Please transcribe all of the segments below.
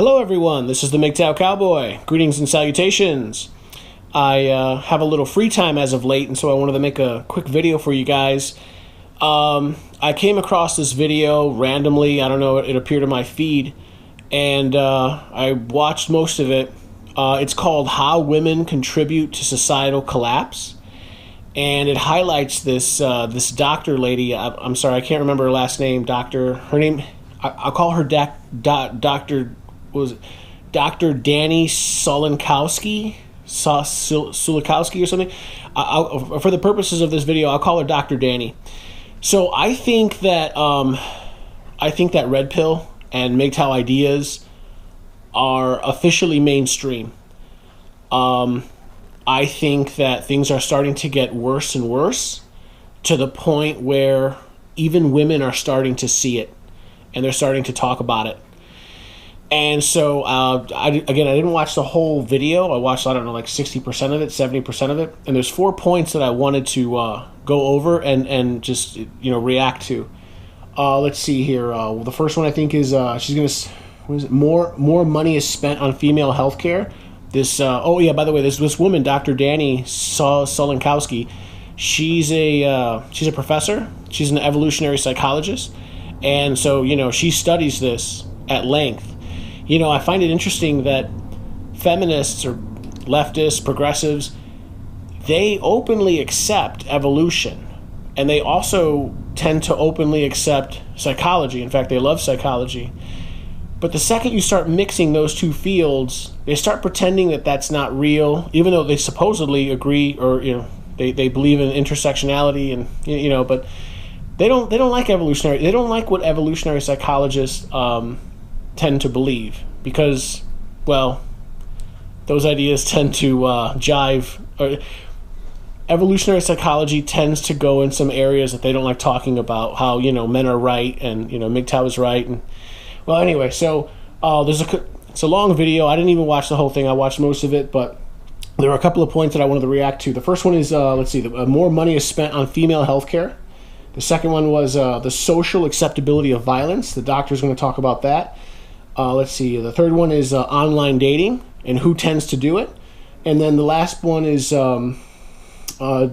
Hello everyone, this is the MGTOW Cowboy. Greetings and salutations. I have a little free time as of late, and so I wanted to make a quick video for you guys. I came across this video randomly. I don't know, it appeared in my feed, and I watched most of it. It's called How Women Contribute to Societal Collapse, and it highlights this doctor lady. I'm sorry, I can't remember her last name. Her name, I'll call her Dr. Danny Sulikowski or something. For the purposes of this video, I'll call her Dr. Danny. So I think that red pill and MGTOW ideas are officially mainstream. I think that things are starting to get worse and worse to the point where even women are starting to see it and they're starting to talk about it. And so, I didn't watch the whole video. I watched, like 60% of it, 70% of it. And there's 4 points that I wanted to go over and just, react to. Let's see here. The first one I think is she's going to, what is it? More money is spent on female healthcare. By the way, this woman, Dr. Danny Sulikowski, she's a professor. She's an evolutionary psychologist. And so, she studies this at length. I find it interesting that feminists or leftists, progressives, they openly accept evolution. And they also tend to openly accept psychology. In fact, they love psychology. But the second you start mixing those two fields, they start pretending that that's not real, even though they supposedly agree or, they believe in intersectionality and, but they don't like evolutionary. They don't like what evolutionary psychologists tend to believe because, well, those ideas tend to jive. Evolutionary psychology tends to go in some areas that they don't like talking about, how, men are right and, MGTOW is right. And, well, anyway, so it's a long video. I didn't even watch the whole thing. I watched most of it, but there are a couple of points that I wanted to react to. The first one is, more money is spent on female health care. The second one was the social acceptability of violence. The doctor's going to talk about that. The third one is online dating and who tends to do it. And then the last one is the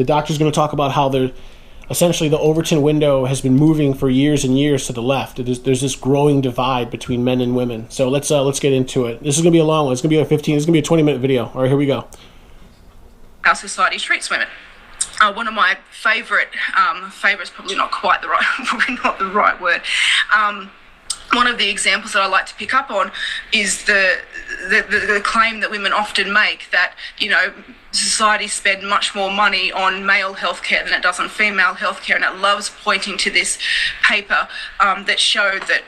doctor's going to talk about how essentially the Overton window has been moving for years and years to the left. There's this growing divide between men and women. So let's get into it. This is going to be a long one. It's going to be this is going to be a 20-minute video. All right, here we go. How society treats women. One of my favorites, probably not the right word. One of the examples that I like to pick up on is the claim that women often make that, society spend much more money on male healthcare than it does on female healthcare, and it loves pointing to this paper that showed that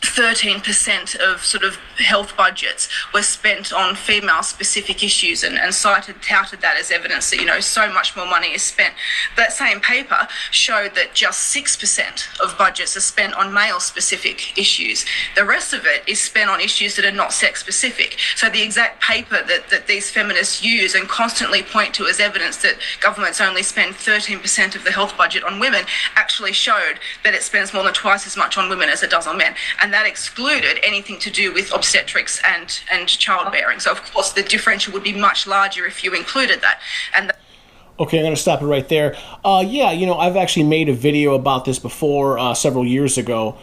13% of sort of health budgets were spent on female-specific issues and touted that as evidence that, so much more money is spent. That same paper showed that just 6% of budgets are spent on male-specific issues. The rest of it is spent on issues that are not sex-specific. So the exact paper that these feminists use and constantly point to as evidence that governments only spend 13% of the health budget on women actually showed that it spends more than twice as much on women as it does on men. And that excluded anything to do with obstetrics and childbearing. So, of course, the differential would be much larger if you included that. Okay, I'm going to stop it right there. I've actually made a video about this before several years ago.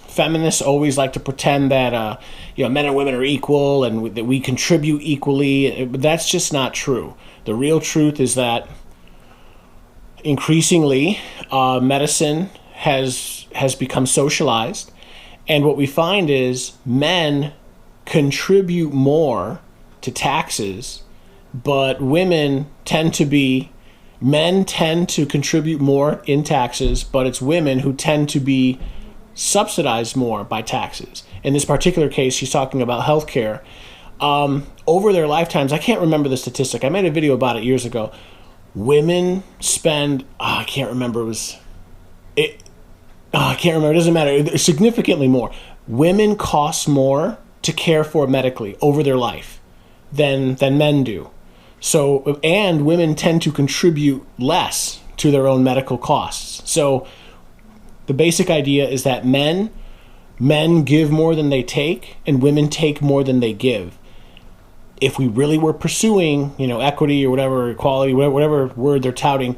Feminists always like to pretend that, men and women are equal and that we contribute equally. But that's just not true. The real truth is that increasingly medicine has become socialized, and what we find is men contribute more to taxes, but men tend to contribute more in taxes, but it's women who tend to be subsidized more by taxes. In this particular case, she's talking about healthcare. Over their lifetimes, I can't remember the statistic. I made a video about it years ago. Women spend, I can't remember, I can't remember. It doesn't matter. Significantly more. Women cost more to care for medically over their life than men do. So, and women tend to contribute less to their own medical costs. So the basic idea is that men Men give more than they take, and women take more than they give. If we really were pursuing, equity or whatever, equality, whatever word they're touting,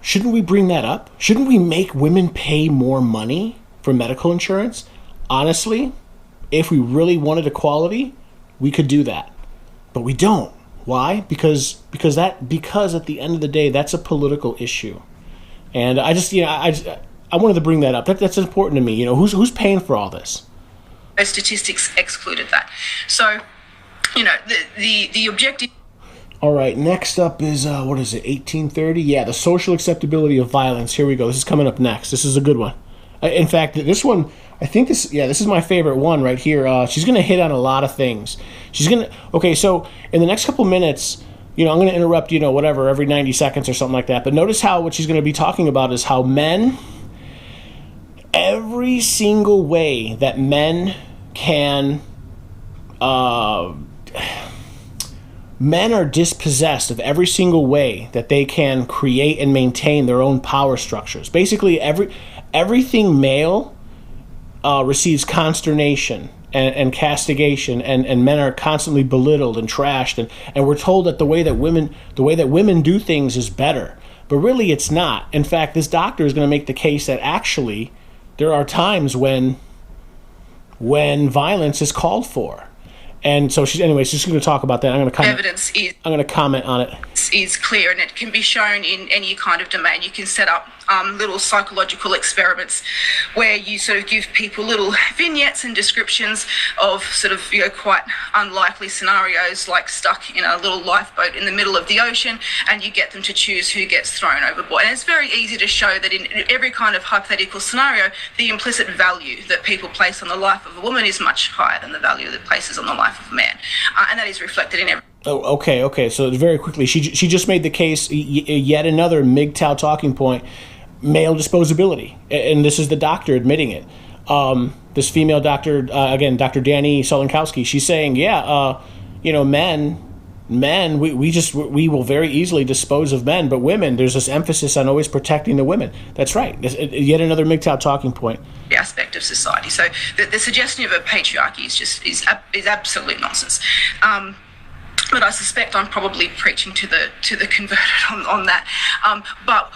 shouldn't we bring that up? Shouldn't we make women pay more money for medical insurance? Honestly, if we really wanted equality, we could do that. But we don't. Why? Because at the end of the day, that's a political issue. And I wanted to bring that up. That's important to me. Who's paying for all this? Those statistics excluded that. So, the objective. All right, next up is, 1830? Yeah, the social acceptability of violence. Here we go. This is coming up next. This is a good one. In fact, this one, this is my favorite one right here. She's going to hit on a lot of things. Okay, so in the next couple minutes, I'm going to interrupt, whatever, every 90 seconds or something like that. But notice how what she's going to be talking about is how men, every single way that men can, men are dispossessed of every single way that they can create and maintain their own power structures. Basically, everything male receives consternation and castigation, and men are constantly belittled and trashed, and we're told that the way that women do things is better, but really it's not. In fact, this doctor is going to make the case that actually there are times when violence is called for. And so she's going to talk about that. I'm going to comment on it. Is clear, and it can be shown in any kind of domain. You can set up little psychological experiments where you sort of give people little vignettes and descriptions of sort of quite unlikely scenarios, like stuck in a little lifeboat in the middle of the ocean, and you get them to choose who gets thrown overboard. And it's very easy to show that in every kind of hypothetical scenario, the implicit value that people place on the life of a woman is much higher than the value that places on the life of a man, and that is reflected in every. Oh, okay. So very quickly, she just made the case, yet another MGTOW talking point, male disposability, and this is the doctor admitting it. This female doctor, again, Dr. Danny Solenkowski, she's saying, men, we will very easily dispose of men, but women, there's this emphasis on always protecting the women. That's right. Yet another MGTOW talking point. The aspect of society. So the suggestion of a patriarchy is absolute nonsense. But I suspect I'm probably preaching to the converted on that. But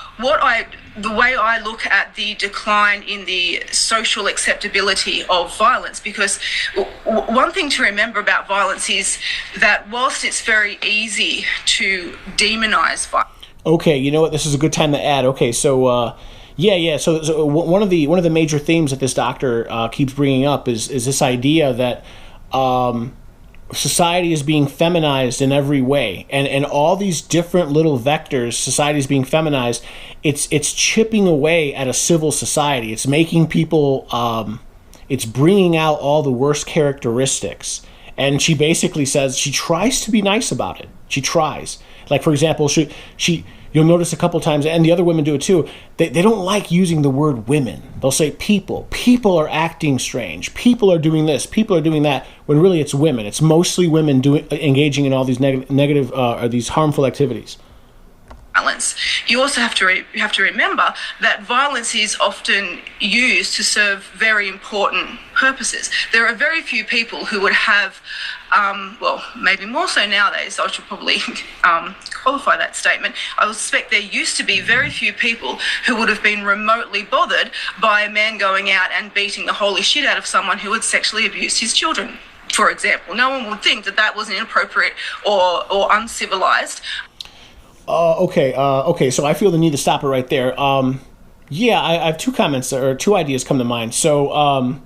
the way I look at the decline in the social acceptability of violence, because one thing to remember about violence is that whilst it's very easy to demonize violence. Okay, you know what? This is a good time to add. Okay, so. So one of the major themes that this doctor keeps bringing up is this idea that society is being feminized in every way, and all these different little vectors, society is being feminized. It's chipping away at a civil society. It's making people. It's bringing out all the worst characteristics. And she basically says she tries to be nice about it. She tries. Like, for example, she you'll notice a couple times, and the other women do it too, they don't like using the word women. They'll say people. People are acting strange. People are doing this. People are doing that, when really it's women. It's mostly women engaging in all these negative or these harmful activities. Violence. You also have to remember that violence is often used to serve very important purposes. There are very few people who would have, maybe more so nowadays, so I should probably qualify that statement. I suspect there used to be very few people who would have been remotely bothered by a man going out and beating the holy shit out of someone who had sexually abused his children, for example. No one would think that was inappropriate or uncivilized. Okay, so I feel the need to stop it right there. I have two comments, or two ideas come to mind. So,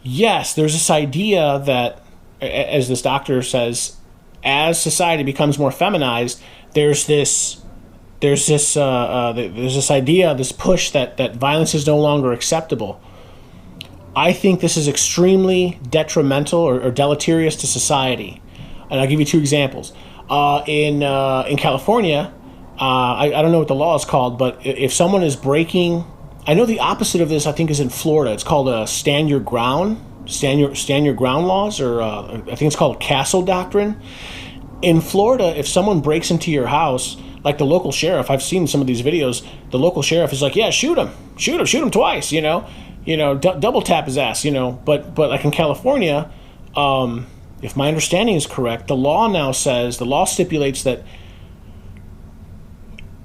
yes, there's this idea that, as this doctor says, as society becomes more feminized, there's this idea, this push that violence is no longer acceptable. I think this is extremely detrimental or deleterious to society, and I'll give you two examples. In California, I don't know what the law is called, but if someone is breaking, I know the opposite of this, I think, is in Florida. It's called stand your ground laws, or I think it's called castle doctrine. In Florida, if someone breaks into your house, like the local sheriff, I've seen some of these videos, the local sheriff is like, yeah, shoot him twice, double tap his ass, But like in California, if my understanding is correct, the law stipulates that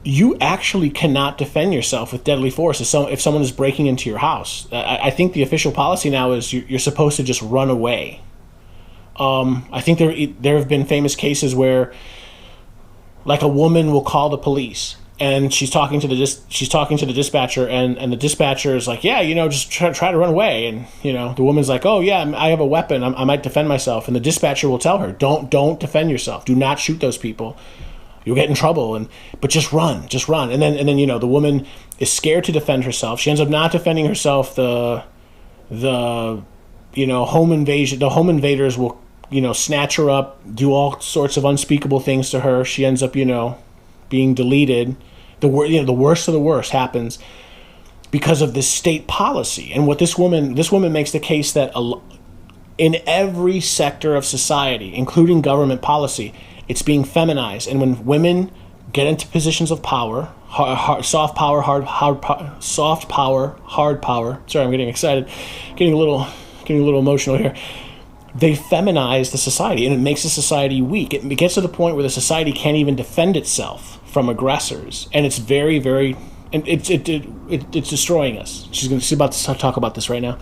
you actually cannot defend yourself with deadly force if someone is breaking into your house. I think the official policy now is you're supposed to just run away. I think there have been famous cases where, like, a woman will call the police and she's talking to the dispatcher, and the dispatcher is like, yeah, just try to run away, and the woman's like, oh yeah, I have a weapon, I might defend myself, and the dispatcher will tell her, don't defend yourself, do not shoot those people. You'll get in trouble, but just run. And then the woman is scared to defend herself. She ends up not defending herself. The home invasion. The home invaders will snatch her up, do all sorts of unspeakable things to her. She ends up being deleted. The worst of the worst happens because of this state policy. And what this woman makes the case that in every sector of society, including government policy, it's being feminized, and when women get into positions of power, soft power, hard power. Sorry, I'm getting excited, getting a little emotional here. They feminize the society, and it makes the society weak. It gets to the point where the society can't even defend itself from aggressors, and it's very, very, and it's destroying us. She's about to talk about this right now.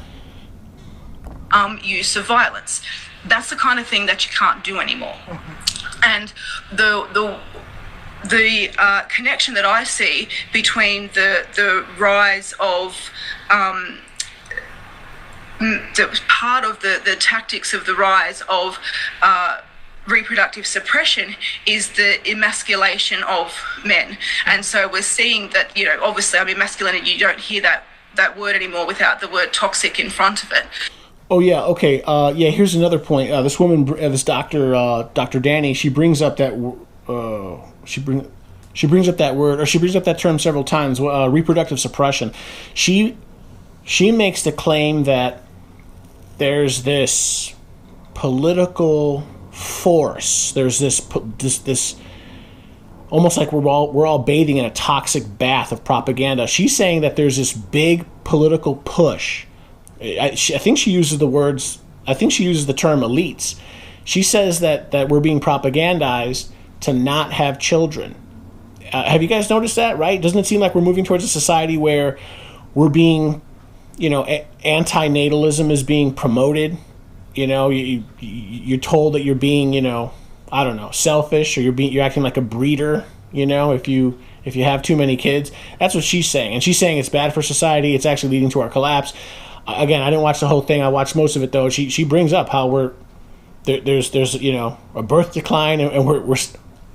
Use of violence. That's the kind of thing that you can't do anymore. And the connection that I see between the rise of part of the tactics of the rise of reproductive suppression is the emasculation of men. And so we're seeing that, obviously, masculinity, you don't hear that word anymore without the word toxic in front of it. Oh yeah, okay. Here's another point. This woman, this doctor, Dr. Danny, she brings up that she brings up that word, or she brings up that term several times. Reproductive suppression. She makes the claim that there's this political force. There's this almost like we're all bathing in a toxic bath of propaganda. She's saying that there's this big political push. I think she uses the term elites. She says that we're being propagandized to not have children. Have you guys noticed that, right? Doesn't it seem like we're moving towards a society where we're being, antinatalism is being promoted? You're told that you're being, selfish, or you're acting like a breeder, if you have too many kids. That's what she's saying. And she's saying it's bad for society. It's actually leading to our collapse. Again, I didn't watch the whole thing. I watched most of it, though. She brings up how there's a birth decline, and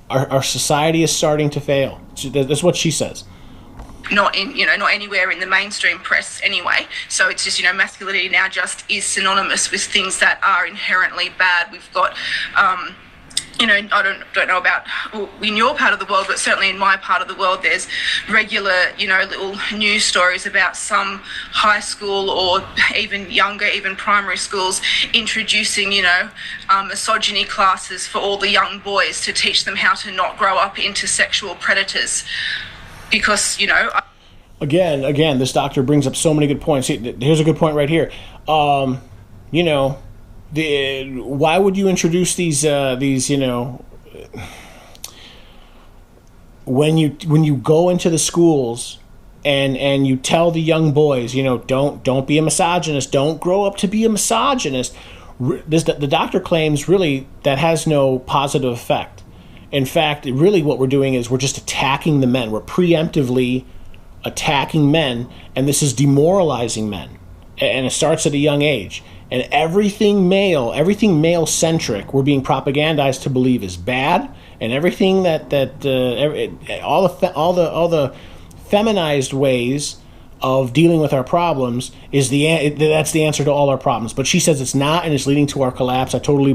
our society is starting to fail. That's what she says. Not anywhere in the mainstream press anyway. So it's just, masculinity now just is synonymous with things that are inherently bad. We've got I don't know about in your part of the world, but certainly in my part of the world, there's regular, little news stories about some high school or even younger, even primary schools introducing, misogyny classes for all the young boys to teach them how to not grow up into sexual predators. Because, Again, this doctor brings up so many good points. Here's a good point right here. Why would you introduce these when you go into the schools and you tell the young boys, don't be a misogynist, don't grow up to be a misogynist. The doctor claims really that has no positive effect. In fact, really what we're doing is we're just attacking the men. We're preemptively attacking men, and this is demoralizing men. And it starts at a young age. And everything male-centric, we're being propagandized to believe is bad, and everything all the feminized ways of dealing with our problems that's the answer to all our problems. But she says it's not, and it's leading to our collapse. I totally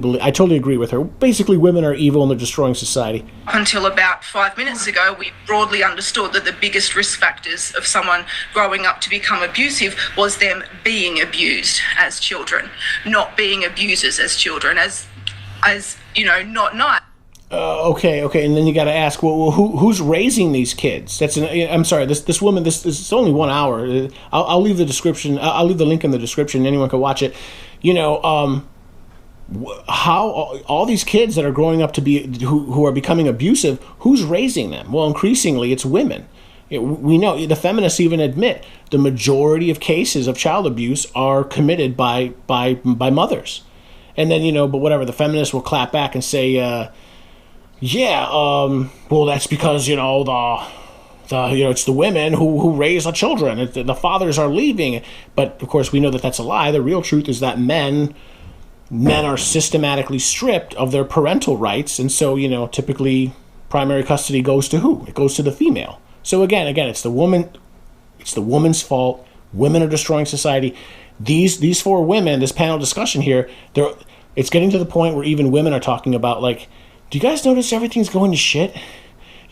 agree with her. Basically, women are evil and they're destroying society. Until about 5 minutes ago, we broadly understood that the biggest risk factors of someone growing up to become abusive was them being abused as children, not being abusers as children, as not nice. Okay, and then you got to ask, well, who's raising these kids? I'm sorry, this woman. This is only 1 hour. I'll leave the description. I'll leave the link in the description. Anyone can watch it. You know, how all these kids that are growing up to be who are becoming abusive. Who's raising them? Well, increasingly, it's women. We know the feminists even admit the majority of cases of child abuse are committed by mothers. And then but whatever, the feminists will clap back and say. Well, that's because the it's the women who raise the children. The fathers are leaving, but of course we know that that's a lie. The real truth is that men are systematically stripped of their parental rights, and so typically primary custody goes to who? It goes to the female. So again, it's the woman. It's the woman's fault. Women are destroying society. These four women, this panel discussion here, it's getting to the point where even women are talking about like. Do you guys notice everything's going to shit?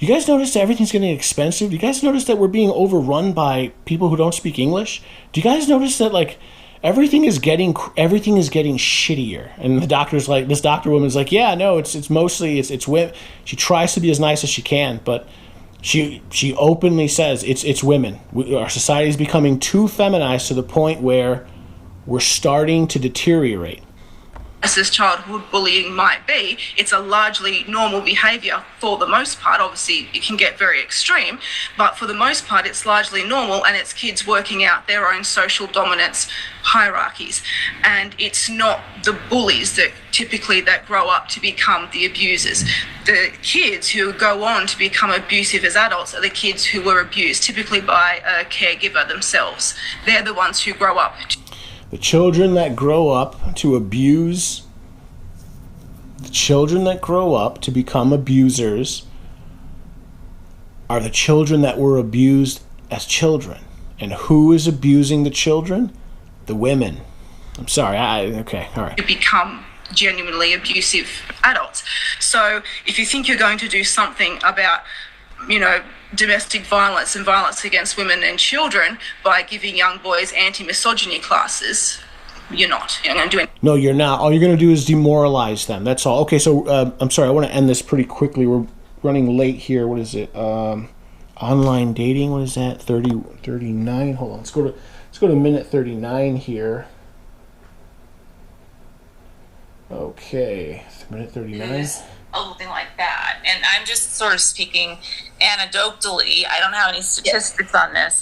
You guys notice that everything's getting expensive? Do you guys notice that we're being overrun by people who don't speak English? Do you guys notice that like everything is getting shittier? And the doctor's like, this doctor woman's like, yeah, no, it's mostly it's women. She tries to be as nice as she can, but she openly says it's women. Our society is becoming too feminized to the point where we're starting to deteriorate. As childhood bullying might be, it's a largely normal behaviour for the most part. Obviously, it can get very extreme, but for the most part, it's largely normal, and it's kids working out their own social dominance hierarchies. And it's not the bullies that grow up to become the abusers. The kids who go on to become abusive as adults are the kids who were abused, typically by a caregiver themselves. They're the ones who grow up. The children that grow up to abuse, the children that grow up to become abusers are the children that were abused as children. And who is abusing the children? The women. I'm sorry. Okay, all right. To become genuinely abusive adults. So if you think you're going to do something about domestic violence and violence against women and children by giving young boys anti-misogyny classes, you're not going to do it. No, you're not. All you're going to do is demoralize them. That's all. Okay, so I'm sorry. I want to end this pretty quickly. We're running late here. What is it? Online dating. What is that? 39. Hold on. Let's go to minute 39 here. Okay, minute 39. Something like that. And I'm just sort of speaking anecdotally. I don't have any statistics on this,